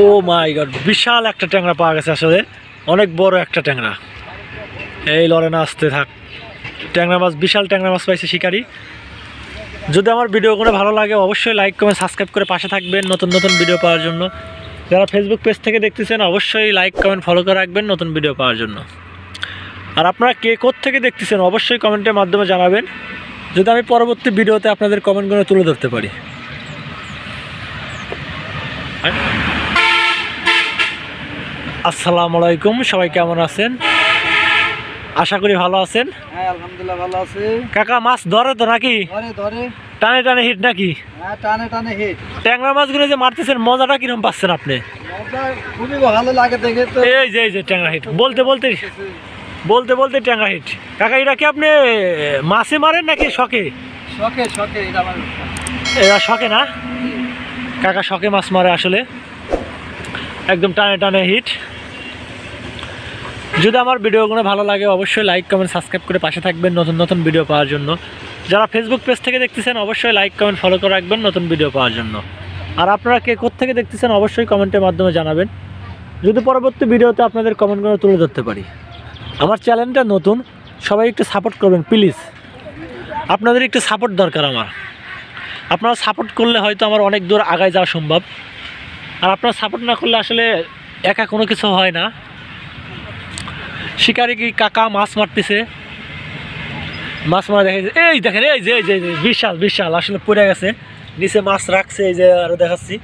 ও মাই god, বিশাল একটা ট্যাংরা পাওয়া গেছে। আসলে অনেক বড় একটা ট্যাংরা। এই লড়ে না, আসতে থাক। ট্যাংরা মাছ, বিশাল ট্যাংরা মাছ পাইছে শিকারি। যদি আমার ভিডিওগুলো ভালো লাগে অবশ্যই লাইক কমেন্ট সাবস্ক্রাইব করে পাশে থাকবেন নতুন নতুন ভিডিও পাওয়ার জন্য। যারা ফেসবুক পেজ থেকে দেখতেছেন অবশ্যই লাইক কমেন্ট ফলো করে রাখবেন নতুন ভিডিও পাওয়ার জন্য। আর আপনারা কে থেকে দেখতেছেন অবশ্যই কমেন্টের মাধ্যমে জানাবেন, যদি আমি পরবর্তী ভিডিওতে আপনাদের কমেন্টগুলো তুলে ধরতে পারি। আসসালামু আলাইকুম, সবাই কেমন আছেন? আশা করি ভালো আছেন। হ্যাঁ আলহামদুলিল্লাহ ভালো আছি। কাকা মাছ ধরে তো নাকি? ধরে টানে টানে হিট নাকি? হ্যাঁ টানে টানে হিট। ট্যাংরা মাছগুলো যে মারতেছেন মজাটা কিরকম পাচ্ছেন আপনি? মজা খুবই ভালো লাগে দেখে তো। এই যে ট্যাংরা হিট বলতে বলতে ট্যাংরা হিট। কাকা এটা কি আপনি মাছে মারেন নাকি শখে? শখে এটা আমার। এরা শখে না? কাকা শখে মাছ মারে আসলে, একদম টানে টানে হিট। যদি আমার ভিডিওগুলো ভালো লাগে অবশ্যই লাইক কমেন্ট সাবস্ক্রাইব করে পাশে থাকবেন নতুন নতুন ভিডিও পাওয়ার জন্য। যারা ফেসবুক পেজ থেকে দেখতেছেন অবশ্যই লাইক কমেন্ট ফলো করে রাখবেন নতুন ভিডিও পাওয়ার জন্য। আর আপনারা কে থেকে দেখতেছেন অবশ্যই কমেন্টের মাধ্যমে জানাবেন, যদি পরবর্তী ভিডিওতে আপনাদের কমেন্টগুলো তুলে ধরতে পারি। আমার চ্যানেলটা নতুন, সবাই একটু সাপোর্ট করবেন প্লিজ। আপনাদের একটু সাপোর্ট দরকার আমার। আপনারা সাপোর্ট করলে হয়তো আমার অনেক দূর আগায় যাওয়া সম্ভব। আর আপনারা সাপোর্ট না করলে আসলে একা কোনো কিছু হয় না। শিকারি কি কাকা মাছ মারতেছে, মাছ মারা দেখা যাচ্ছে। এই দেখেন, এই যে বিশাল আসলে পড়ে গেছে নিচে, মাছ রাখছে। এই যে আরো দেখাচ্ছি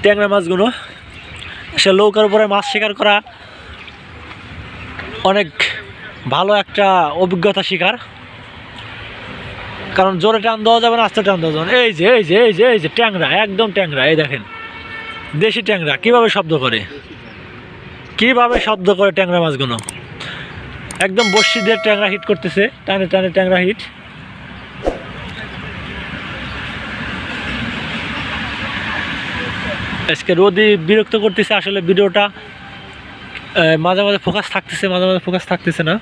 ট্যাংরা মাছগুলো। সে নৌকার উপরে মাছ শিকার করা অনেক ভালো একটা অভিজ্ঞতা শিকার, কারণ জোরে টান দেওয়া যাবে না, আস্তে টান দেওয়া যাবে না। এই যে ট্যাংরা, একদম ট্যাংরা। এই দেখেন দেশি ট্যাংরা কিভাবে শব্দ করে ট্যাংরা মাছগুলো। একদম বড়শি দিয়ে ট্যাংরা হিট করতেছে, টানে টানে ট্যাংরা হিট। আজকে রোদই বিরক্ত করতেছে আসলে। ভিডিওটা মাঝে মাঝে ফোকাস থাকতেছে, মাঝে মাঝে ফোকাস থাকতেছে না।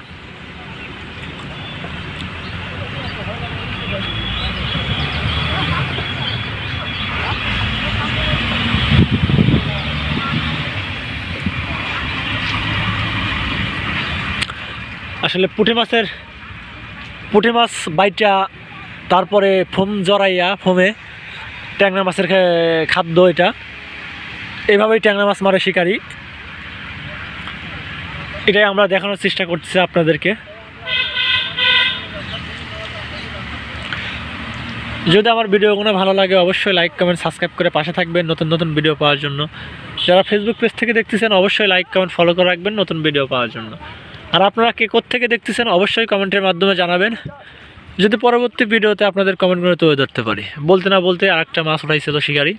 আসলে পুঁটি মাছ বাইটা তারপরে ফোম জড়াইয়া, ফোমে ট্যাংরা মাছের খাদ্য এটা। এভাবেই ট্যাংরা মাছ মারে শিকারি। এটাই আমরা দেখানোর চেষ্টা করতেছি আপনাদেরকে। যদি আমার ভিডিওগুলো ভালো লাগে অবশ্যই লাইক কমেন্ট সাবস্ক্রাইব করে পাশে থাকবেন নতুন নতুন ভিডিও পাওয়ার জন্য। যারা ফেসবুক পেজ থেকে দেখতেছেন অবশ্যই লাইক কমেন্ট ফলো করে রাখবেন নতুন ভিডিও পাওয়ার জন্য। আর আপনারা কে থেকে দেখতেছেন অবশ্যই কমেন্টের মাধ্যমে জানাবেন, যদি পরবর্তী ভিডিওতে আপনাদের কমেন্টগুলো তুলে ধরতে পারি। বলতে না বলতে আরেকটা মাছ উঠাইছিল শিকারি।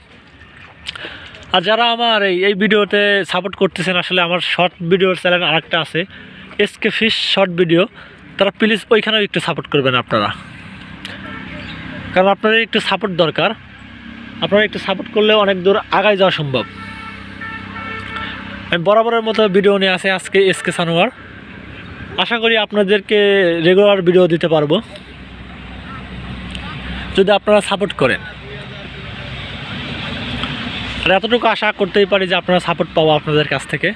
আর যারা আমার এই ভিডিওতে সাপোর্ট করতেছেন, আসলে আমার শর্ট ভিডিওর চ্যানেল আরেকটা আছে এসকে ফিশ শর্ট ভিডিও, তারা প্লিজ ওইখানেও একটু সাপোর্ট করবেন আপনারা, কারণ আপনাদের একটু সাপোর্ট দরকার। আপনারা একটু সাপোর্ট করলে অনেক দূর আগায় যাওয়া সম্ভব। আমি বরাবরের মতো ভিডিও নিয়ে আসে আজকে এসকে সানোয়ার। আশা করি আপনাদেরকে রেগুলার ভিডিও দিতে পারবো যদি আপনারা সাপোর্ট করেন। আর এতটুকু আশা করতেই পারি যে আপনারা সাপোর্ট পাবো আপনাদের কাছ থেকে।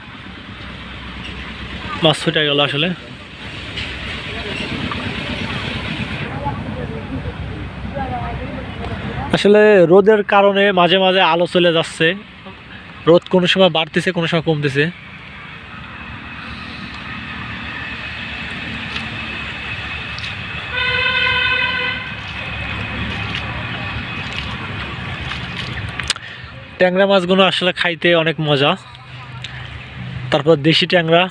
মাছ ছুটে গেল আসলে। আসলে রোদের কারণে মাঝে মাঝে আলো চলে যাচ্ছে, রোদ কোনো সময় বাড়তেছে কোনো সময় কমতেছে। ট্যাংরা মাছগুলো আসলে খাইতে অনেক মজা। তারপর দেশি ট্যাংরা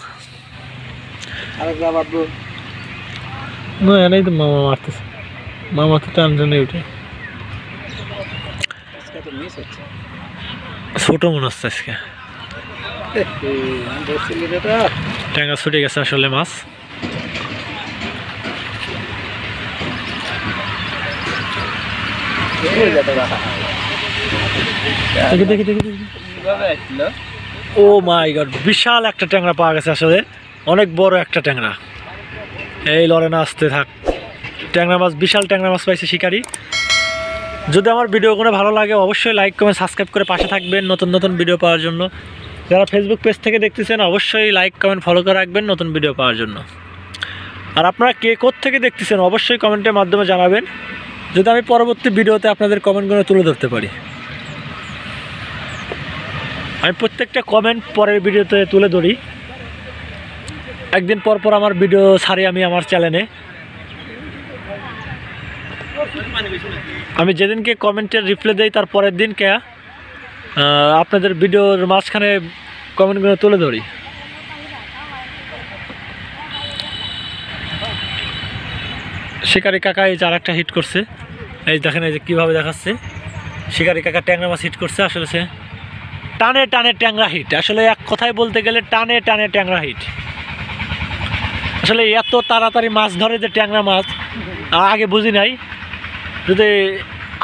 এনেই তো মামা মারতেছে, মামা তো টানটানে উঠে। ছোট মনে হচ্ছে আজকে, ট্যাংরা ছুটে গেছে আসলে মাছ। ও মাই গড, বিশাল একটা ট্যাংরা পাওয়া গেছে আসলে, অনেক বড় একটা ট্যাংরা। এই লড়ে না, আসতে থাক। ট্যাংরা মাছ, বিশাল ট্যাংরা মাছ পাইছে শিকারি। যদি আমার ভিডিওগুলো ভালো লাগে অবশ্যই লাইক কমেন্ট সাবস্ক্রাইব করে পাশে থাকবেন নতুন নতুন ভিডিও পাওয়ার জন্য। যারা ফেসবুক পেজ থেকে দেখতেছেন অবশ্যই লাইক কমেন্ট ফলো করে রাখবেন নতুন ভিডিও পাওয়ার জন্য। আর আপনারা কে থেকে দেখতেছেন অবশ্যই কমেন্টের মাধ্যমে জানাবেন, যদি আমি পরবর্তী ভিডিওতে আপনাদের কমেন্টগুলো তুলে ধরতে পারি। আমি প্রত্যেকটা কমেন্ট পরের ভিডিওতে তুলে ধরি, একদিন পর পর আমার ভিডিও ছাড়ি আমি আমার চ্যানেলে। আমি যেদিনকে কমেন্টের রিপ্লাই দেই তার পরের দিনকে আপনাদের ভিডিওর মাঝখানে কমেন্টগুলো তুলে ধরি। শিকারি কাকা এই যে আর একটা হিট করছে, এই দেখেন এই যে কীভাবে দেখাচ্ছে। শিকারি কাকা ট্যাংরা মাছ হিট করছে, আসলে সে টানে টানে ট্যাংরা হিট। আসলে এক কথায় বলতে গেলে টানে টানে ট্যাংরা হিট। আসলে এত তাড়াতাড়ি মাছ ধরে যে ট্যাংরা মাছ আগে বুঝি নাই, যদি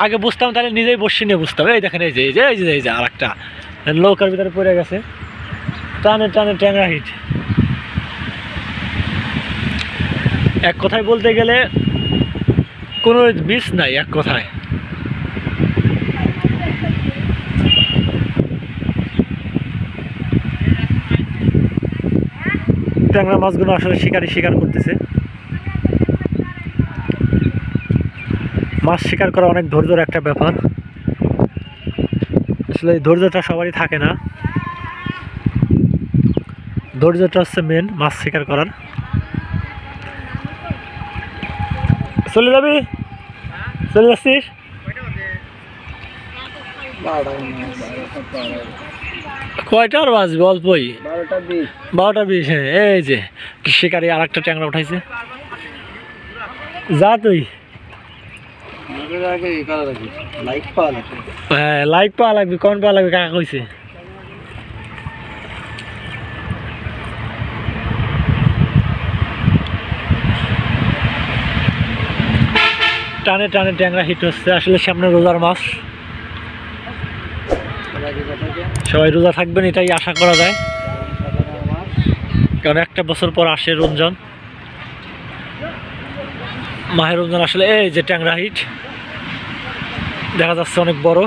আগে বুঝতাম তাহলে নিজেই বসে নিয়ে বুঝতাম। এই দেখেন এই যে এই যে এই যে এই যে আর একটা নৌকার ভিতরে পড়ে গেছে, টানে টানে ট্যাংরা হিট। এক কথায় বলতে গেলে কোনো মিস নাই এক কথায়। ট্যাংরা মাছগুলো আসলে শিকারি শিকার করতেছে। মাছ শিকার করা অনেক ধৈর্যের একটা ব্যাপার, আসলে এই ধৈর্যটা সবারই থাকে না। ধৈর্যটা হচ্ছে মেন মাছ শিকার করার। চলে যাবি, চলে যাচ্ছিস? কয়টার বাজবে? অল্পই, 12টা 20। হ্যাঁ এই যে শিকারি আর একটা ট্যাংরা উঠাইছে। যা তুই, হ্যাঁ লাইক পাওয়া লাগবে, কমেন্ট পাওয়া লাগবে। কাকা কইছে টানে টানে ট্যাংরা হিট হচ্ছে। আসলে সামনে রোজার মাস, সবাই রোজা থাকবেন এটাই আশা করা যায়, কারণ একটা বছর পর আসে রমজান, মাহে রমজান। আসলে এই যে ট্যাংরা হিট দেখা যাচ্ছে অনেক বড়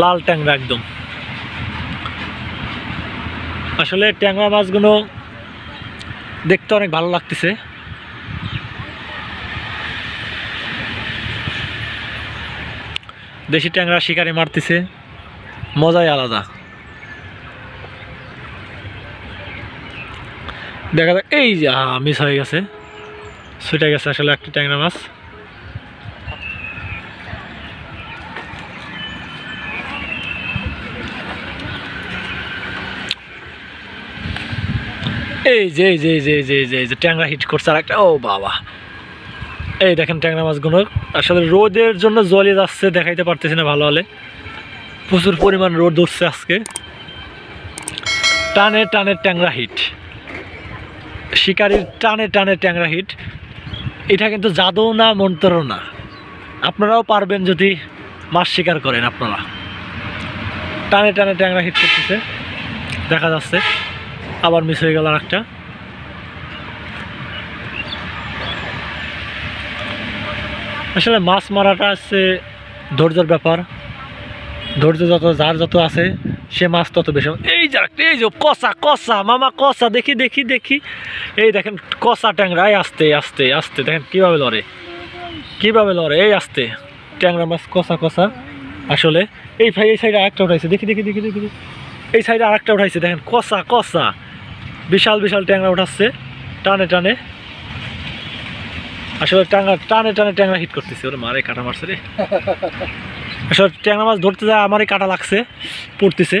লাল ট্যাংরা একদম। আসলে ট্যাংরা মাছগুলো দেখতে অনেক ভালো লাগতেছে। দেশি ট্যাংরা শিকারি মারতেছে, মজাই আলাদা। দেখা যাক, এই যে মিস হয়ে গেছে, ছুটে গেছে আসলে একটা ট্যাংরা মাছ। এই যে এই যে এই যে এই যে এই যে ট্যাংরা হিট করছে আর একটা। ও বাবা, এই দেখেন ট্যাংরা মাছগুলো আসলে রোদের জন্য জলে যাচ্ছে, দেখাইতে পারতেছি না ভালো হলে। প্রচুর পরিমাণ রোদ উঠছে আজকে। টানে টানে ট্যাংরা হিট, শিকারির টানে টানে ট্যাংরা হিট। এটা কিন্তু জাদু না, মন্ত্র না, আপনারাও পারবেন যদি মাছ শিকার করেন। আপনারা টানে টানে ট্যাংরা হিট করতেছে, দেখা যাচ্ছে। আবার মিস হয়ে গেল আর একটা। আসলে মাছ মারাটা হচ্ছে ধৈর্যের ব্যাপার, ধৈর্য যত যার যত আছে সে মাছ তত বেশি। এই যে এই যে কষা কষা মামা কষা, দেখি দেখি দেখি। এই দেখেন কষা ট্যাংরা, আস্তে আস্তে আস্তে দেখেন কীভাবে লড়ে, কীভাবে লড়ে। এই আস্তে ট্যাংরা মাছ কষা কষা। আসলে এই ভাই এই সাইডে আরেকটা উঠাইছে, দেখি দেখি দেখি দেখি। এই সাইডে আরেকটা উঠাইছে, দেখেন কষা কষা, বিশাল বিশাল ট্যাংরা উঠাচ্ছে টানে টানে। আসলে টানে টানে ট্যাংরা হিট করতেছে। ওরে মারে কাটা মারছে রে। আসলে ট্যাংরা মাছ ধরতে যায় আমারই কাটা লাগছে, পড়তেছে।